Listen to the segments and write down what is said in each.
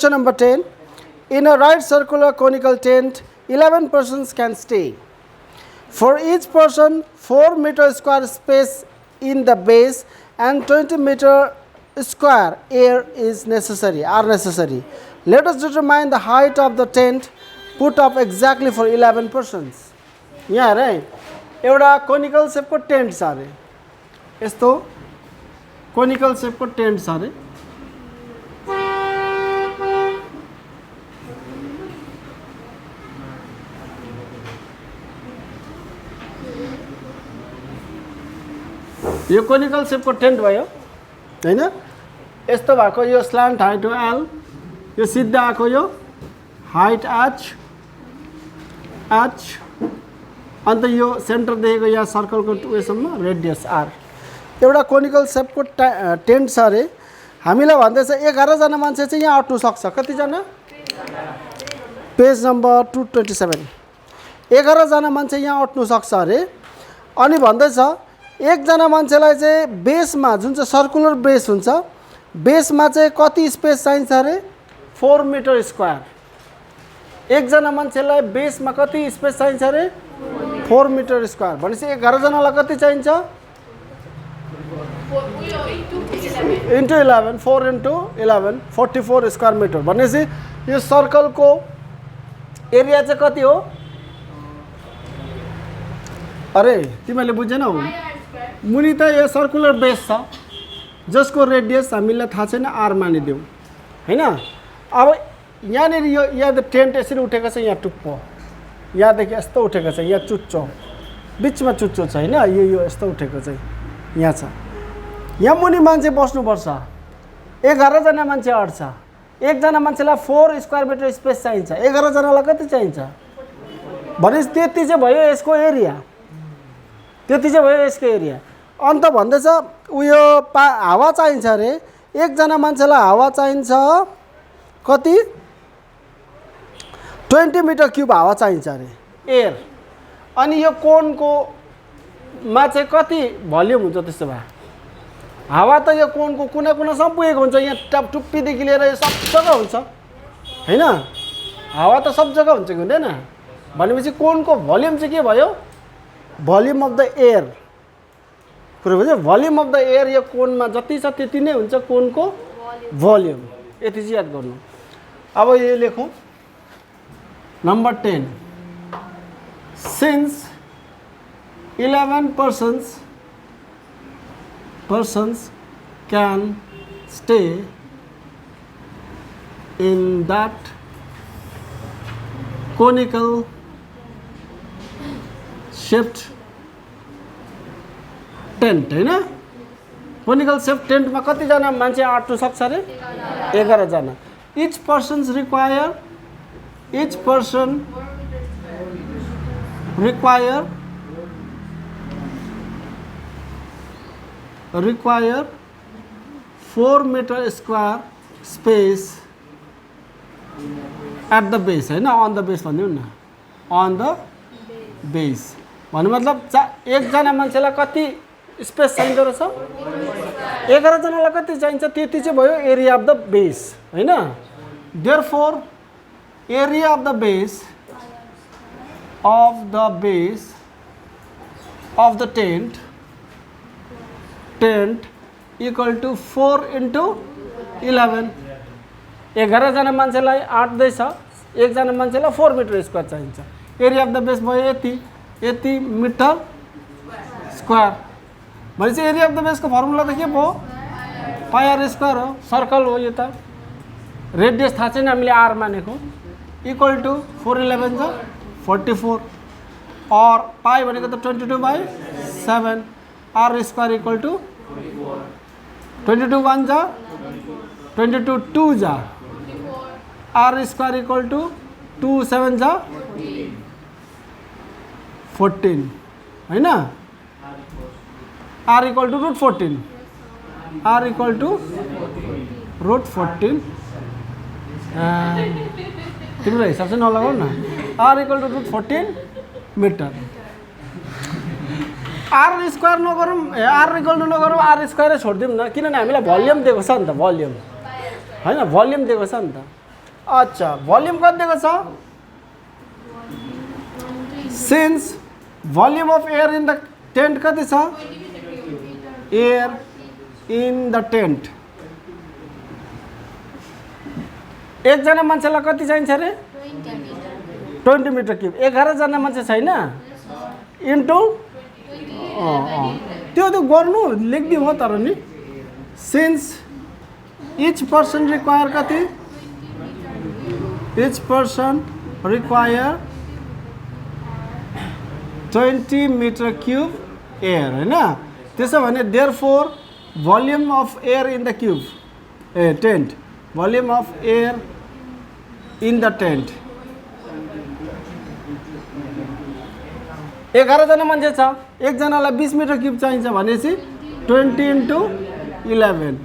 Question number 10. In a right circular conical tent, 11 persons can stay. For each person, 4 meter square space in the base and 20 meter square air is necessary, are necessary. Let us determine the height of the tent put up exactly for 11 persons. यहाँ हेर एउटा conical सेपको tent छ अरे, यस्तो conical सेपको tent छ अरे। यो conical सेपको tent भयो हैन, यस्तो भएको यो स्ल्यान्ट हाइट हो एल, यो सिधा आएको यो हाइट एच, अन्त यो सेन्टर देखेको यहाँ सर्कलको उयोसम्म रेडियस आर। एउटा कोनिकल सेपको टेन्ट छ अरे, हामीलाई भन्दैछ 11 जना मान्छे चाहिँ यहाँ अट्नु सक्छ। कतिजना? Page number 227। 11 जना मान्छे यहाँ अट्नु सक्छ अरे। अनि भन्दैछ एकजना मान्छेलाई चाहिँ बेसमा जुन चाहिँ सर्कुलर बेस हुन्छ, बेसमा चाहिँ कति स्पेस चाहिन्छ अरे? 4 मिटर स्क्वायर। एकजना मान्छेलाई बेसमा कति स्पेस चाहिन्छ अरे? 4 मिटर स्क्वायर। भनेपछि 11 जनालाई कति चाहिन्छ? Into 11, 4 into 11, 44 square metre. भनेपछि यो सर्कलको एरिया चाहिँ कति हो? अरे तिमीले बुझेनौ? मुनि त यो सर्कुलर बेस छ जसको रेडियस हामीलाई थाहा छैन, आर मानिदेऊ हैन। अब यहाँनिर यो यहाँ त टेन्ट यसरी उठेको छ, यहाँ टुप्पो यहाँदेखि यस्तो उठेको छ, यहाँ चुच्चो बिचमा चुच्चो छ हैन, यो यस्तो उठेको चाहिँ यहाँ छ। यहाँ मुनि मान्छे बस्नुपर्छ, 11 जना मान्छे अट्छ। एकजना मान्छेलाई 4 स्क्वायर मिटर स्पेस चाहिन्छ, 11 जनालाई कति चाहिन्छ? भनेपछि त्यति चाहिँ भयो यसको एरिया, त्यति चाहिँ भयो यसको एरिया। अन्त भन्दैछ उयो हावा चाहिन्छ अरे, एकजना मान्छेलाई हावा चाहिन्छ कति? 20 मिटर क्युब हावा चाहिन्छ अरे, एयर। अनि यो कोनको मा चाहिँ कति भल्युम हुन्छ? त्यसो भए हावा त यो कोनको कुना कुनासम्म पुगेको हुन्छ, यहाँ टुप्पीदेखि लिएर यो सब जग्गा हुन्छ हैन। हावा त सब जग्गा हुन्छ कि हुँदैन? भनेपछि कोनको भल्युम चाहिँ के भयो? Volume of the air. कुरो बुझ्यो? भल्युम अफ द एयर यो कोनमा जति छ त्यति नै हुन्छ कोनको भल्युम। यति चाहिँ याद गर्नु। अब यो लेखौँ number 10। Since 11 persons can stay in that conical shaped tent हैन। कोनिकल सेप टेन्टमा कतिजना मान्छे अट्नु सक्छ अरे? 11 जना। Each person require 4 meter square space at the base हैन, on the base भन्दिउँ न, on the base भन्नु मतलब एकजना मान्छेलाई कति स्पेस चाहिन्छ रहेछ? 11 जनालाई कति चाहिन्छ? त्यति चाहिँ भयो एरिया अफ द बेस हैन। Therefore area of the base of the tent equal to 4 into 11। 11 जना मान्छेलाई आट्दैछ, एकजना मान्छेलाई 4 मिटर स्क्वायर चाहिन्छ। एरिया अफ द बेस भयो यति मिटर स्क्वायर। भनेपछि एरिया अफ द बेसको फर्मुला त के भयो? पाई आर स्क्वायर हो, सर्कल हो यो त। रेडियस थाहा छैन, हामीले आर मानेको। इक्वल टु 4 11 जा 44 और पाई भनेको त 22/7। आर स्क्वायर इक्वल टु 22 1 जा 22 2 जा आर स्क्वायर इक्वल टु 2 7 जा 14 हैन। R equal to √14, r equal to √14। तिम्रो हिसाब चाहिँ नलगाऊ न। R equal to √14 metre. R square नगरौँ, आर इक्वल टु नगरौँ, आर स्क्वायरै छोडिदिउँ न, किनभने हामीलाई भल्युम दिएको छ नि त, भल्युम हैन, भल्युम दिएको छ नि त। अच्छा भोल्युम कति दिएको छ since volume of air in the tent कति छ एयर इन द टेन्ट एकजना मान्छेलाई कति चाहिन्छ अरे 20 मिटर क्युब 11 जना मान्छे छैन इन्टु त्यो त गर्नु लेख्दिउँ हो तर नि सिन्स इच पर्सन रिक्वायर कति each person require 20 metre cube air हैन त्यसो भने therefore volume of air in the cube tent volume of air in the tent 11 जना मान्छे छ एकजनालाई 20 मिटर क्युब चाहिन्छ भनेपछि 20 इन्टु 11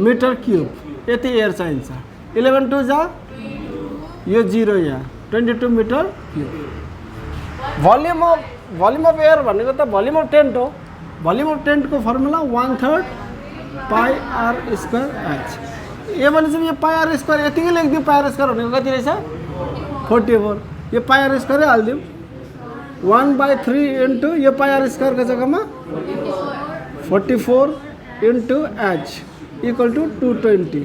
मिटर क्युब यति एयर चाहिन्छ 11 टू जा यो 0 यहाँ 22 metre cube volume of air भनेको त भोल्युम अफ टेन्ट हो भोल्युम अफ टेन्टको formula 1/3 pi r square h यो भनेपछि यो पाई आर स्क्वायर यतिकै लेखिदिउँ पाई आर स्क्वायर भनेको कति रहेछ 44 यो पाई आर स्क्वायरै हालिदिउँ 1/3 इन्टु यो पाई आर स्क्वायरको जग्गामा 44 इन्टु एच इक्वल टु 220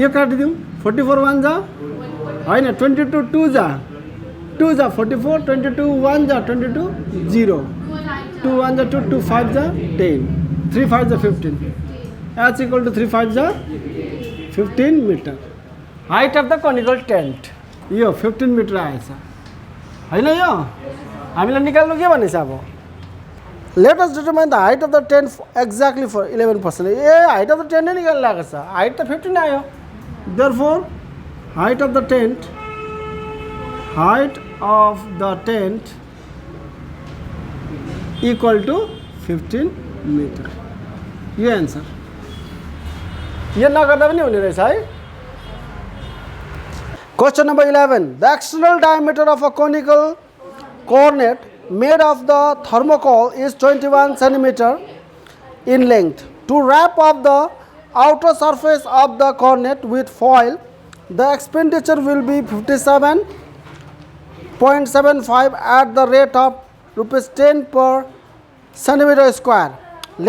यो काटिदिउँ 44 1 जा होइन 22 2 जा 2 जा 44 22 1 जा 22 0 2 1 जा 2 2 5 जा 10 3 5 जा 15 एच इक्वल टु 3 5 जा 15 metre height of the conical tent यो 15 मिटर आएछ हैन यो हामीलाई निकाल्नु के भनेछ अब let us determine the height of the tent exactly for 11% ए हाइट अफ द टेन्ट नै निकाल्नु लागेको छ हाइट त 15 आयो therefore height of the tent equal to 15 metre यो एन्सर यो नगर्दा पनि हुने रहेछ है Question number 11. The external diameter of a conical cornet made of the thermocol is 21 centimeter in length. To wrap up the outer surface of the cornet with foil, the expenditure will be 57.75 at the rate of ₹10 per centimeter square.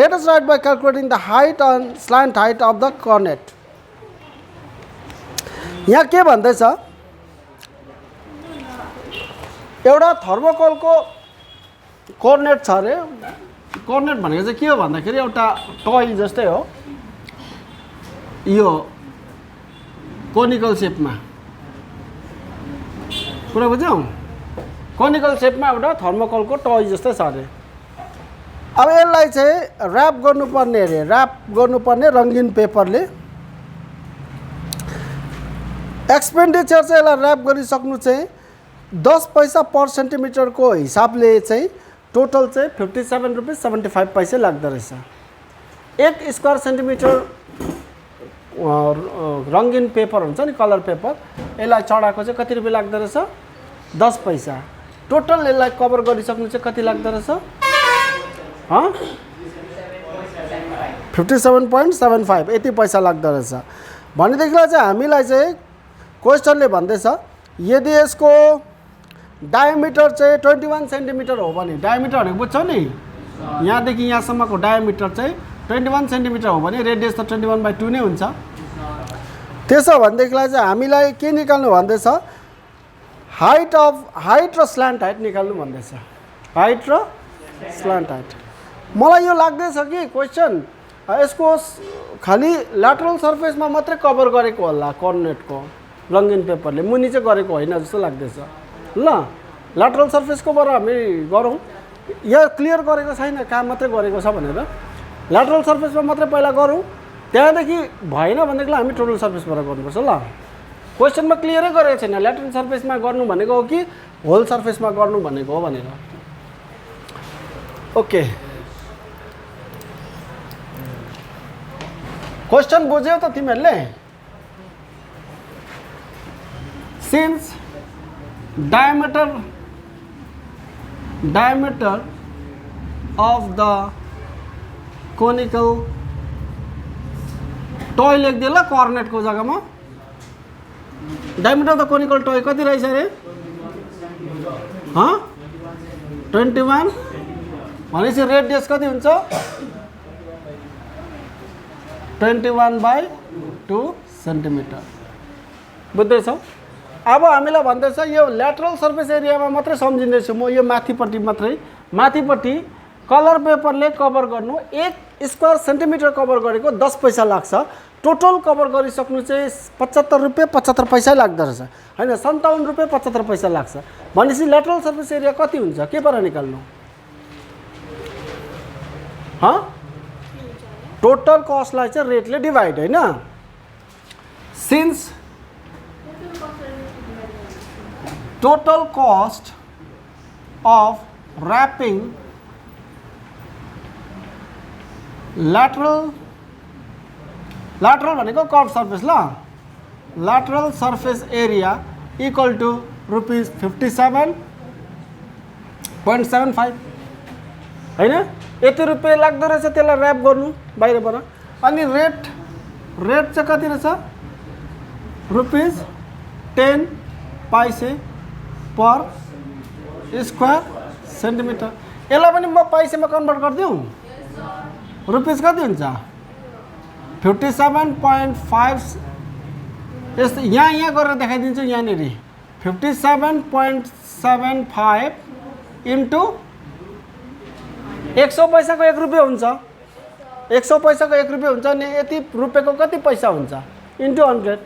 Let us write by calculating the height and slant height of the cornet. यहाँ के भन्दैछ एउटा थर्मोकोलको Kornet छ अरे Kornet भनेको चाहिँ के हो भन्दाखेरि एउटा टय जस्तै हो यो कोनिकल सेपमा कुरा बुझ्यौ कोनिकल सेपमा एउटा थर्मोकोलको टय जस्तै छ अरे अब यसलाई चाहिँ र्याप गर्नुपर्ने अरे र्याप गर्नुपर्ने रङ्गीन पेपरले एक्सपेन्डिचर चाहिँ यसलाई र्याप गरिसक्नु चाहिँ 10 पैसा पर सेन्टिमिटरको हिसाबले चाहिँ टोटल चाहिँ 57 रुपिस 75 पैसा लाग्दो रहेछ 1 स्क्वायर सेन्टिमिटर रङ्गीन पेपर हुन्छ नि कलर पेपर यसलाई चढाएको चाहिँ कति रुपियाँ लाग्दो रहेछ 10 पैसा टोटल यसलाई कभर गरिसक्नु चाहिँ कति लाग्दो रहेछ 57.75 यति पैसा लाग्दो रहेछ भनेदेखिलाई चाहिँ हामीलाई चाहिँ क्वेसनले भन्दैछ यदि यसको डायमिटर चाहिँ 21 सेन्टिमिटर हो भने डायमिटर भनेको बुझ्छौ नि यहाँदेखि यहाँसम्मको डायमिटर चाहिँ 21 सेन्टिमिटर हो भने रेडियस त 21/2 नै हुन्छ त्यसो भनेदेखिलाई चाहिँ हामीलाई के निकाल्नु भन्दैछ हाइट र स्ल्यान्ट हाइट निकाल्नु भन्दैछ हाइट र स्ल्यान्ट हाइट मलाई यो लाग्दैछ कि क्वेसन यसको खाली ल्याटरल सर्फेसमा मात्रै कभर गरेको होला कोर्नेटको रङ्गीन पेपरले मुनि चाहिँ गरेको होइन जस्तो लाग्दैछ ल ल्याटरल सर्फेसकोबाट हामी गरौँ यहाँ क्लियर गरेको छैन काम मात्रै गरेको छ भनेर ल्याटरल सर्फेसमा मात्रै पहिला गरौँ त्यहाँदेखि भएन भनेदेखि हामी टोटल सर्फेसबाट गर्नुपर्छ ल क्वेसनमा क्लियरै गरेको छैन ल्याटरल सर्फेसमा गर्नु भनेको हो कि होल सर्फेसमा गर्नु भनेको हो भनेर ओके क्वेसन बुझ्यौ त तिमीहरूले since diameter of the conical टय लेख्दिएँ ल कर्नेटको जग्गामा diameter of the conical toy कति रहेछ अरे 21 भनेपछि रेडियस कति हुन्छ 21/2 सेन्टिमिटर बुझ्दैछौ। अब हामीलाई भन्दैछ यो ल्याटरल सर्फेस एरियामा मात्रै सम्झिँदैछु म, यो माथिपट्टि मात्रै। माथिपट्टि कलर पेपरले कभर गर्नु 1 स्क्वायर सेन्टिमिटर कभर गरेको 10 पैसा लाग्छ। टोटल कभर गरिसक्नु चाहिँ 75 रुपियाँ 75 पैसा लाग्दो रहेछ हैन, 57 रुपियाँ 75 पैसा लाग्छ। भनेपछि ल्याटरल सर्फेस एरिया कति हुन्छ के पर निकाल्नु टोटल कस्टलाई चाहिँ रेटले डिभाइड हैन। Since total cost of wrapping lateral भनेको कर्भ सर्फेस ल, lateral surface area equal to rupees 57.75 हैन। यति रुपियाँ लाग्दो रहेछ त्यसलाई ऱ्याप गर्नु बाहिरबाट। अनि रेट चाहिँ कति रहेछ रुपिस 10 पैसे पर स्क्वायर सेन्टिमिटर। यसलाई पनि म पैसामा कन्भर्ट गरिदिउँ रुपिस कति हुन्छ 57.5 यस्तो यहाँ गरेर देखाइदिन्छु। यहाँनिर 57.75 इन्टु 100 पैसाको 1 रुपियाँ हुन्छ, 100 पैसाको 1 रुपियाँ हुन्छ अनि यति रुपियाँको कति पैसा हुन्छ इन्टु 100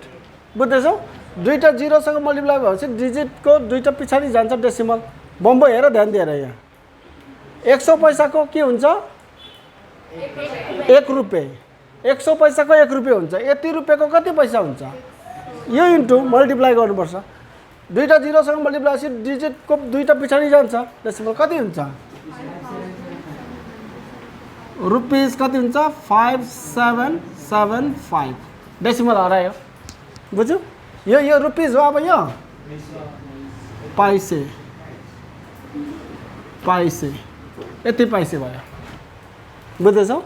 बुझ्दैछौ। दुईटा जिरोसँग मल्टिप्लाई भएपछि डिजिटको दुईटा पछाडि जान्छ डेसिमल। बम्बो हेर ध्यान दिएर यहाँ 100 पैसाको के हुन्छ 1 रुपियाँ, 100 पैसाको 1 रुपियाँ हुन्छ। यति रुपियाँको कति पैसा हुन्छ यो इन्टु मल्टिप्लाई गर्नुपर्छ। दुईटा जिरोसँग मल्टिप्लाई भएपछि डिजिटको दुईटा पछाडि जान्छ डेसिमल कति हुन्छ रुपिस कति हुन्छ 5775 डेसिमल हरायो बुझ्यौ। यो रुपिस हो। अब यो पैसे यति पैसे भयो बुझ्दैछौ।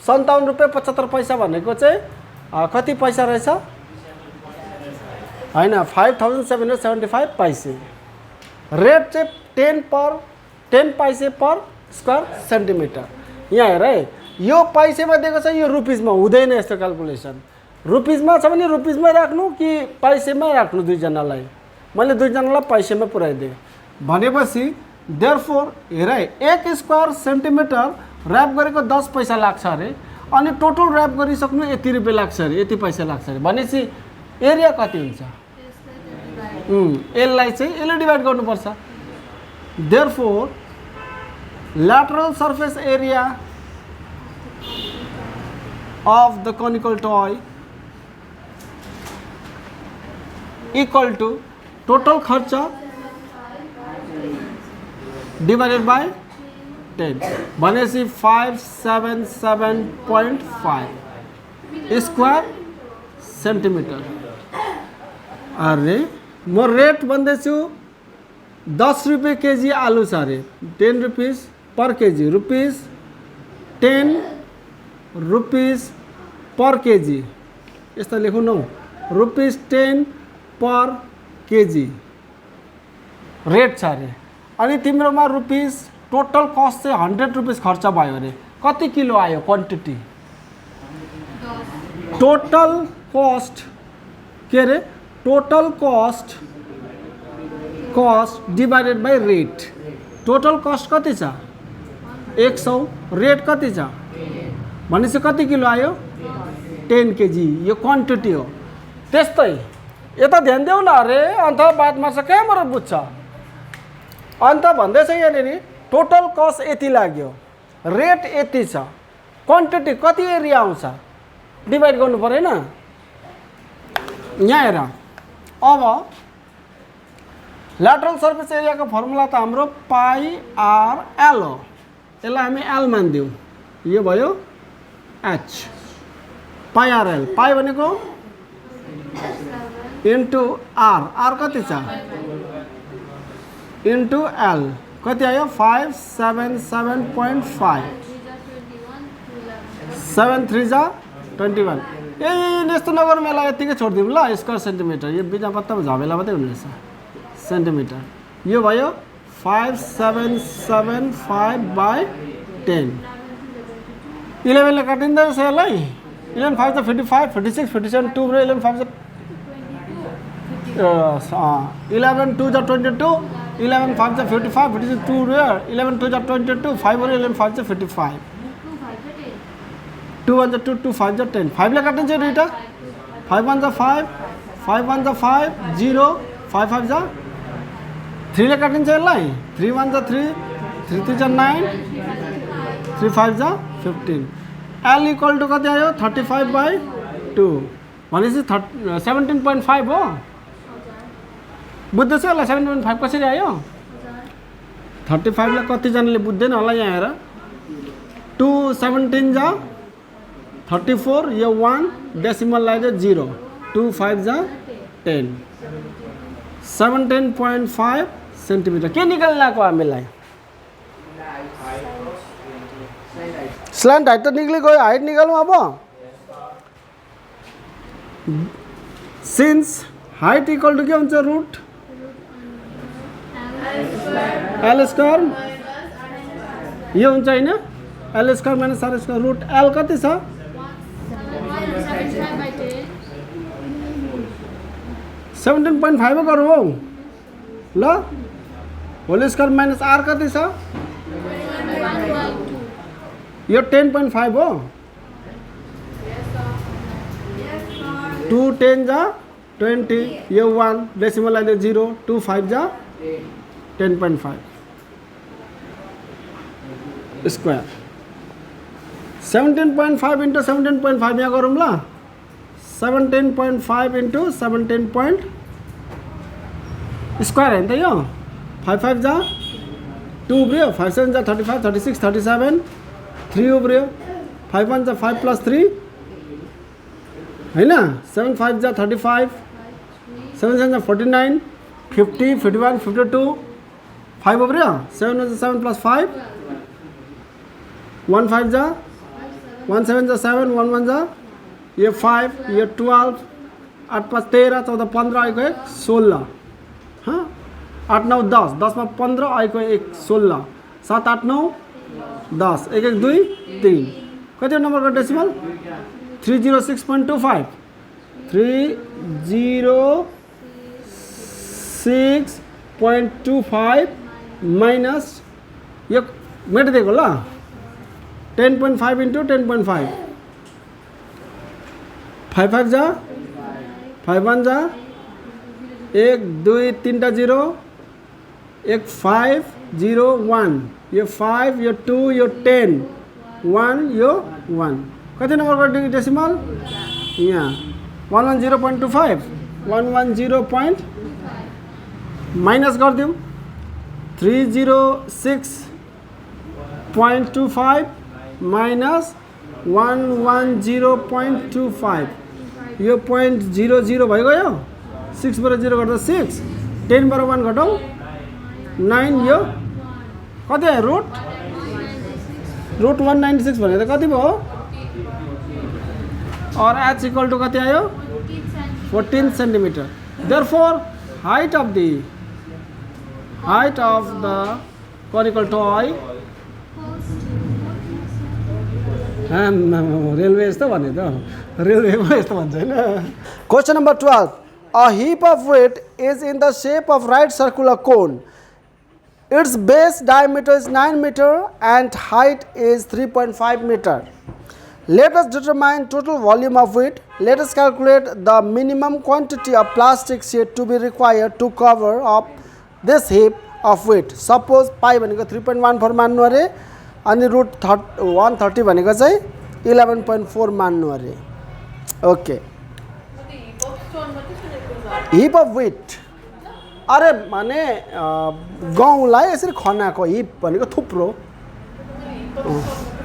57 रुपियाँ 75 पैसा भनेको चाहिँ कति पैसा रहेछ हैन 5775 पैसे। रेट चाहिँ 10 पैसे पर स्क्वायर सेन्टिमिटर। यहाँ हेर है यो पैसेमा दिएको छ, यो रुपिसमा हुँदैन यस्तो क्याल्कुलेसन। रुपिसमा छ भने रुपिसमै राख्नु कि पैसेमै राख्नु दुईजनालाई। मैले दुईजनालाई पैसेमा पुऱ्याइदिएँ भनेपछि देयरफोर हेर है 1 स्क्वायर सेन्टिमिटर ऱ्याप गरेको 10 पैसा लाग्छ अरे अनि टोटल ऱ्याप गरिसक्नु यति रुपियाँ लाग्छ अरे यति पैसा लाग्छ अरे भनेपछि एरिया कति हुन्छ यसलाई चाहिँ यसले डिभाइड गर्नुपर्छ। Therefore lateral surface area of the conical toy equal to total खर्च divided by 10 भनेपछि 577.5 स्क्वायर सेन्टिमिटर। अरे म रेट भन्दैछु 10 रुपियाँ केजी आलु छ अरे 10 रुपिस पर केजी रुपिस 10 रुपिस पर केजी यस्तो लेखौँ न रुपिस 10 पर केजी रेट छ अरे। अनि तिम्रोमा रुपिस टोटल कस्ट चाहिँ 100 रुपिस खर्च भयो अरे कति किलो आयो क्वान्टिटी टोटल कस्ट के अरे total cost divided by rate. Total cost कति छ 100 रेट कति छ भनेपछि कति किलो आयो 10 केजी यो क्वान्टिटी हो। त्यस्तै यता ध्यान देऊ न अरे अन्त बादमा चाहिँ कहाँबाट बुझ्छ अन्त भन्दैछ यहाँनिर टोटल कस्ट यति लाग्यो रेट यति छ क्वान्टिटी कति एरिया आउँछ डिवाइड गर्नु परेन। यहाँ हेर अब ल्याटरल सर्फेस एरियाको फर्मुला त हाम्रो पाई आर एल हो। यसलाई हामी एल मानिदिउँ यो भयो एच पाई आर एल। पाई भनेको इन्टु आर आर कति छ इन्टु एल कति आयो 577.5 7 3 जा 21 ए यस्तो नगरौँ यसलाई यतिकै छोडिदिउँ ल स्क्वायर सेन्टिमिटर यो बिना पत्तामा झमेला मात्रै हुने रहेछ सेन्टिमिटर यो भयो 5775/10 11 ले काटिँदो रहेछ यसलाई 11 5 55 56 57 2 र 11 5 11 2 22 11 5 55 56 2 र 11 2 22 5 र 11 5 55 2 1 2 2 5 10 5 ले काटिन्छ दुईटा 5 1 5 5 1 5 0 5 5 3 ले काटिन्छ यसलाई 3 1 3 3 3 9 3 5 15 L equal to कति आयो 35/2 भनेपछि 17.5 हो बुझ्दैछ होला 7.5 कसरी आयो 35 लाई कतिजनाले बुझ्दैन होला यहाँ हेर 2 17 जा 34 यो 1 डेसिमल लाग्यो 0 2 5 जा 10 17.5 सेन्टिमिटर के निकाल्नको हामीलाई स्ल्यान्ट हाइट त निक्ली गयो हाइट निकालौँ अब सिन्स हाइट इक्वल टु के हुन्छ रुट एल स्क्वायर यो हुन्छ हैन l square minus r square root l कति छ 17.5 गरौँ हौ ल होल स्क्वायर माइनस आर कति छ यो 10.5 हो 2 10 जा 20 यो 1 डेसिमल लाग्यो 0 2 5 जा 10.5 स्क्वायर 17.5 into 17.5 यहाँ गरौँ ल 17.5 into 17 स्क्वायर हैन त यो 5 5 जा 2 उब्रियो 5 7 जा 35 36 37 3 उब्रियो 5 1 जा 5 plus 3 हैन 7 5 जा 35 7 7 जा 49 50 51 52 5 उब्रियो 7 1 जा 7 plus 5 1 5 जा 1 7 जा 7 1 1 जा ये 5 ये 12 8 5 13 14 15 आएको 16 हाँ 8 9 10 10 में 15 आएको 1 16 7 8 9 10 1 1 2 3 कति नम्बर को डेसिमल 306.25 306.25 माइनस यो मेटिदिएको ल 10.5 into 10.5 5 5 जा 5 1 जा 1 2 3 टा 0 1 5 0 1 यो 5 यो 2 यो 10 1 यो 1 कति नम्बर को डेसिमल यहाँ 110.25 110. माइनस गरिदिउँ 306.25 माइनस 110.25 यो 0.00 भइगयो 6 बाट 0 गर्दा 6 10 बाट 1 घटाउँ 9 यो कति आयो रुट 196 भनेको त कति भयो और h इक्वल टु कति आयो 14 centimetre therefore height of the cone equal to I railway यस्तो भने त रेलवेमा यस्तो भन्छ हैन question number 12 a heap of weight is in the shape of right circular cone its base diameter is 9 meter and height is 3.5 meter. Let us determine total volume of weight. Let us calculate the minimum quantity of plastic sheet to be required to cover up this heap of weight. Suppose pi भनेको 3.14 मान्नु अरे अनि root 130 भनेको चाहिँ 11.4 मान्नु अरे okay hip of weight अरे माने गहुँलाई यसरी खनाको हिप भनेको थुप्रो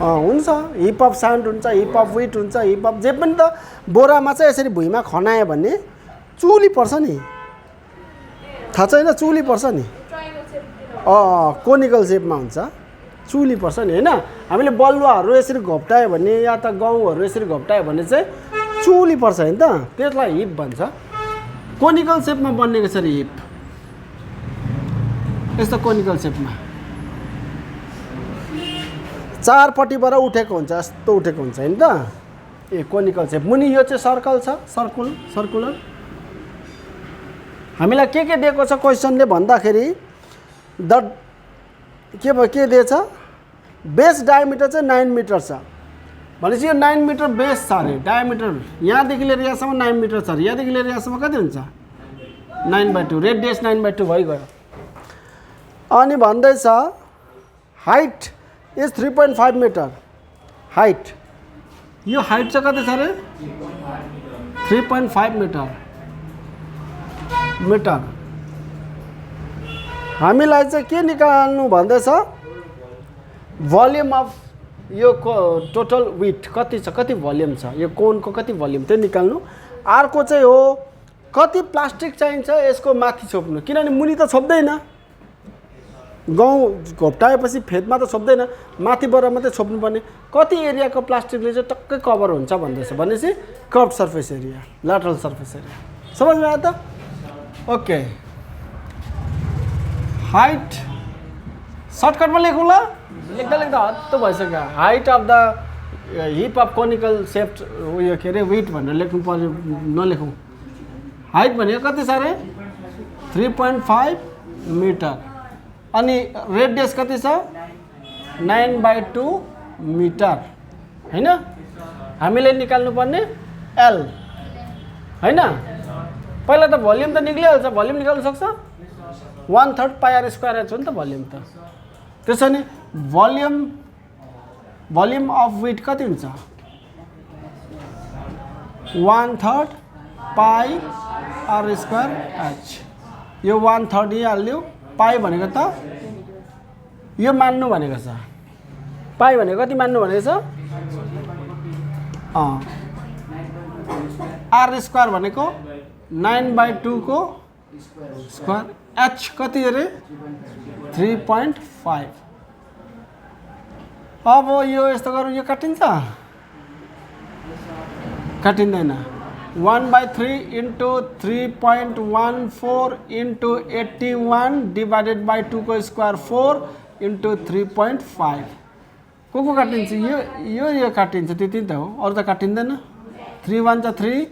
हुन्छ हिप अफ साउन्ड हुन्छ हिप अफ वेट हुन्छ हिप अफ जे पनि त बोरामा चाहिँ यसरी भुइँमा खनायो भने चुली पर्छ नि थाहा छैन चुली पर्छ नि कोनिकल सेपमा हुन्छ चुली पर्छ नि हैन हामीले बलुवाहरू यसरी घोप्टायो भने या त गहुँहरू यसरी घोप्टायो भने चाहिँ चुली पर्छ हैन त, त्यसलाई हिप भन्छ। कोनिकल सेपमा बनेको छ रे हिप, यस्तो कोनिकल सेपमा चारपट्टिबाट उठेको हुन्छ, यस्तो उठेको हुन्छ हैन त, ए कोनिकल सेप। मुनि यो चाहिँ सर्कल छ, सर्कुलर। हामीलाई के दिएको छ क्वेसनले भन्दाखेरि के दिएछ, बेस डायमिटर चाहिँ 9 मिटर छ भनेपछि यो 9 मिटर बेस छ अरे, डायमिटर यहाँदेखि लिएर यहाँसम्म 9 मिटर छ अरे, यहाँदेखि लिएर यहाँसम्म कति हुन्छ 9/2, रेडियस 9/2 भइगयो। अनि भन्दैछ हाइट इज 3.5 मिटर, हाइट यो हाइट चाहिँ कति छ अरे 3.5 मिटर। हामीलाई चाहिँ के निकाल्नु भन्दैछ, भोल्युम अफ यो टोटल विथ कति छ, कति भोल्युम छ, यो कोनको कति भोल्युम त्यो निकाल्नु। अर्को चाहिँ हो कति प्लास्टिक चाहिन्छ यसको माथि छोप्नु, किनभने मुनि त छोप्दैन, गहुँ घोप्टाएपछि फेदमा त छोप्दैन, माथिबाट मात्रै छोप्नुपर्ने। कति एरियाको प्लास्टिकले चाहिँ टक्कै कभर हुन्छ भन्दैछ भनेपछि curve surface area, lateral surface area. समझमा आयो त? ओके, हाइट सर्टकटमा लेखौँ ल, लेख्दा हत्तो भइसक्यो। Height of the heap of conical shaped उयो के अरे विथ भनेर लेख्नु पर्यो, नलेखौँ। हाइट भनेको कति छ अरे 3.5 मिटर, अनि रेडियस कति छ 9/2 मिटर हैन। हामीले निकाल्नु पर्ने एल हैन। पहिला त भोल्युम त निक्लिहाल्छ, भोल्युम निकाल्नु सक्छ 1/3 πr² छ नि त भोल्युम त। त्यसो भने भोल्युम अफ विथ कति हुन्छ 1/3 πr²h। यो 1/3 यही हाल्यो, पाई भनेको त यो मान्नु भनेको छ, पाई भनेको कति मान्नु भनेको छ r² भनेको 9/2 को स्क्वायर, h कति अरे 3.5। अब यो यस्तो गरौँ, यो काटिन्छ काटिँदैन, 1/3 into 3.14 into 81 divided by 2 को स्क्वायर 4 into 3.5। को काटिन्छ, यो काटिन्छ, त्यति त हो, अरू त काटिँदैन। 3 1 जा 3,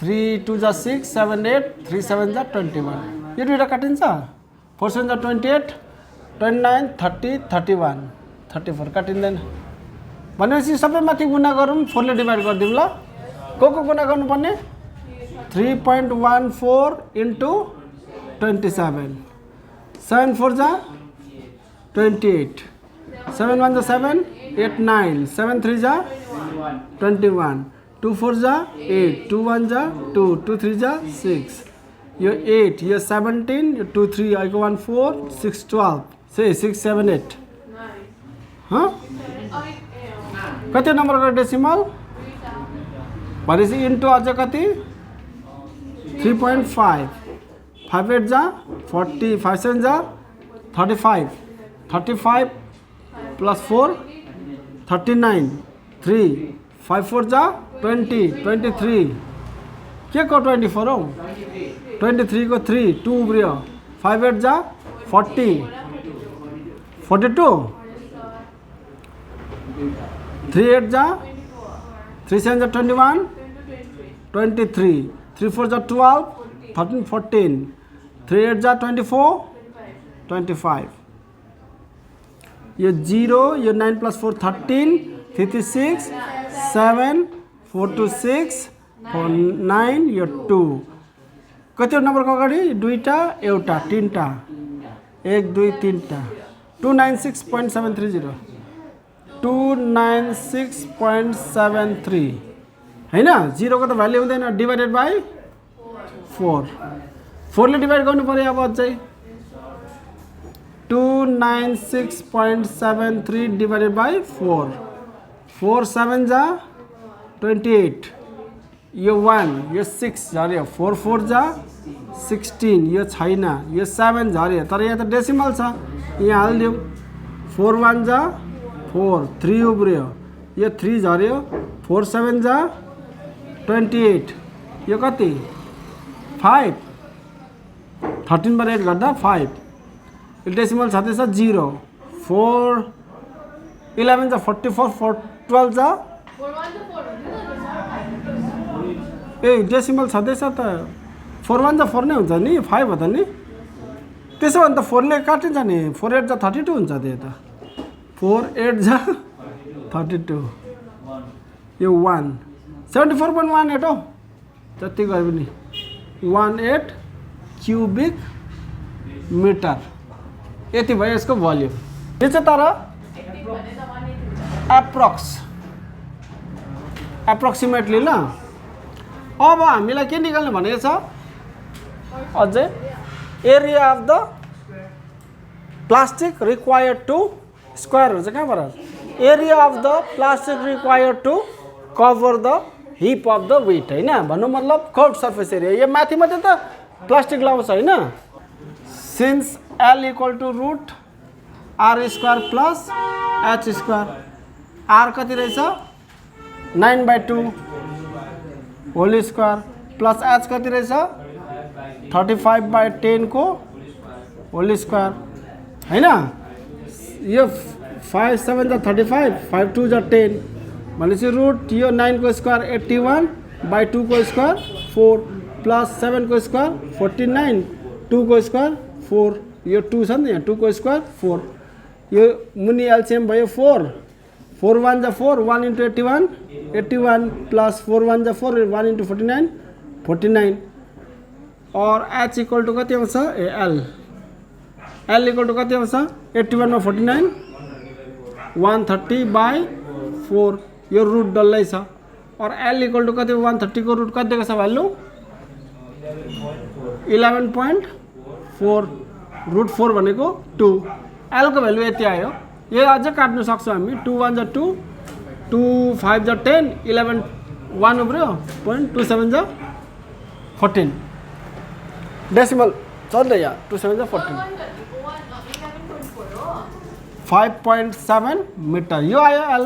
3 2 जा 6, 7 8, 3 7 जा 21, यो दुईटा काटिन्छ। 4 7 जा 28, 29 30 31 34 काटिँदैन। भनेपछि सबै माथि गुणा गरौँ, 4 ले डिभाइड गरिदिउँ ल। को गुणा गर्नुपर्ने 3.14 into 27, 7 4 जा 28, 7 1 जा 7, 8 9, 7 3 जा 21, 2 4 जा 8, 2 1 जा 2, 2 3 जा 6, यो 8, यो 17, यो 2 3 आइको 1 4, 6 12, 6 7 8 कति नम्बरको डेसिमल भनेपछि इन्टु अझ कति 3.5, 5 8 जा 40, 5 7 जा 35, 35 plus 4 39, 3 5 4 जा 20, 23 के को 24 हो, 23 को 3 2 उब्रियो, 5 8 जा 40, 42, 3 8 जा 3 7 जा 21, 23, 3 4 जा 12, 13 14, 3 8 जा 24, 25, ये 0, ये 9 plus 4 13, 36, 7 4 2 6, 4 9, ये 2 कति नम्बरको अगाडि दुईटा एउटा तीनटा 1 2 3टा 296.730 296.73 हैन। 0 को त भ्याल्यु हुँदैन, डिभाइडेड बाइ 4, 4 ले डिभाइड गर्नु पर्यो। अब अझै 296.73 डिभाइडेड बाइ 4, 4 7 जा 28, यो 1 यो 6 झऱ्यो, 4 4 जा 16, यो छैन, यो 7 झऱ्यो, तर यहाँ त डेसिमल छ, यहाँ हालिदिउँ। 4 1 जा 4, 3 उब्रियो, यो 3 झऱ्यो, 4 7 जा 28 यो कति 5 13 बाट 8 गर्दा 5 डेसिमल छँदैछ 0 4 11 जा 44 4 12 जा ए डेसिमल छँदैछ त 4 1 जा 4 नै हुन्छ नि 5 हो त नि त्यसो भने त 4 ले काटिन्छ नि 4 8 जा 32 हुन्छ त्यो त 4 8 जा 32 यो 1 74.18 हो जति गए पनि 18 क्युबिक मिटर यति भयो यसको भोल्युम यो चाहिँ तर एप्रोक्सिमेटली ल अब हामीलाई के निकाल्नु भनेको छ अझै area of the plastic required to स्क्वायरहरु चाहिँ कहाँबाट area of the plastic required to cover the heap of the wheat हैन भन्नु मतलब कर्भ सर्फेस एरिया यो माथि मात्रै त प्लास्टिक लाउँछ हैन since L equal to root R square plus H square R कति रहेछ 9/2 होल स्क्वायर प्लस H कति रहेछ 35/10 को होल स्क्वायर हैन यो 5 7 जा 35 5 2 जा 10 भनेपछि रुट यो 9 को स्क्वायर 81/2 को स्क्वायर 4 प्लस 7 को स्क्वायर 49 2 को स्क्वायर 4 यो 2 छ नि यहाँ 2 को स्क्वायर 4 यो मुनि एलसीएम भयो 4 4 1 जा 4 1 into 81 81 plus 4 1 जा 4 1 into 49 49 और H इक्वल टू कति आउँछ ए L इक्वल टू कति आउँछ 81 मा 49 130/4 यो रुट डल्लै छ और L इक्वल टू कति 130 को रुट कति दिएको छ भ्यालु 11.4 रुट 4 भनेको 2 L को भ्यालु यति आयो यो अझै काट्न सक्छौं हामी 2 1 जा 2 2 5 जा 10 11 1 उब्रियो 0.27 जा 14 डेसिमल चल्दै यहाँ 27 जा 14 5.7 मिटर यो आयो L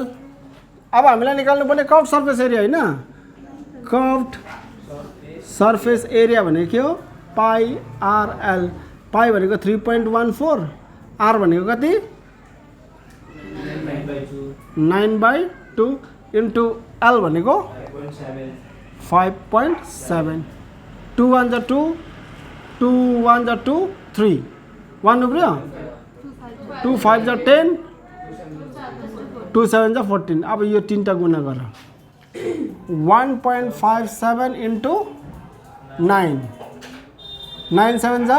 अब हामीलाई निकाल्नु पर्ने कर्भ सर्फेस एरिया हैन कर्भड सर्फेस एरिया भनेको के हो पाई आर एल पाई भनेको 3.14 आर भनेको कति 9/2 इन्टु L भनेको 5.7 2 1 जा 2 2 1 जा 2 3 1 उब्रियो 2 5 जा 10 2 7 जा 14 अब यो तीनटा गुणा गर 1.57 इन्टु 9 9 7 जा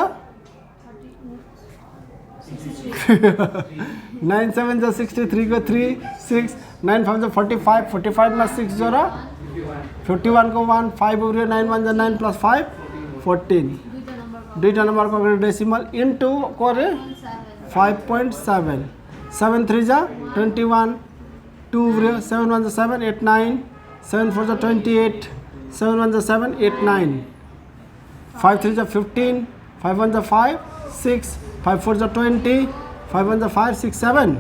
9 7 जा 63 को 3 6 9 5 जा 45 45 मा 6 जोरा 51 को 1 5 उब्रियो 9 1 जा 9 प्लस 5 14 दुईटा नम्बर को डेसिमल इन्टु करे 5.7 7 3 जा 21 2 उब्रियो 7 1 जा 7 8 9 7 4 जा 28 7 1 जा 7 8 9 5 3 जा 15 5 1 जा 5 6 5 4 जा 20 5 1 जा 5 6 7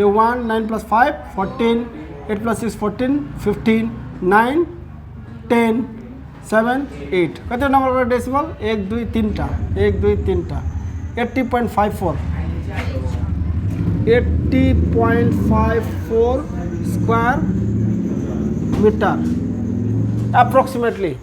यो 1 9 plus 5 14 8 plus 6 14 15 9 10 7 8 कति नम्बर को डेसिमल 1 2 3 टा 1 2 3 टा 80.54 80.54 स्क्वायर मीटर approximately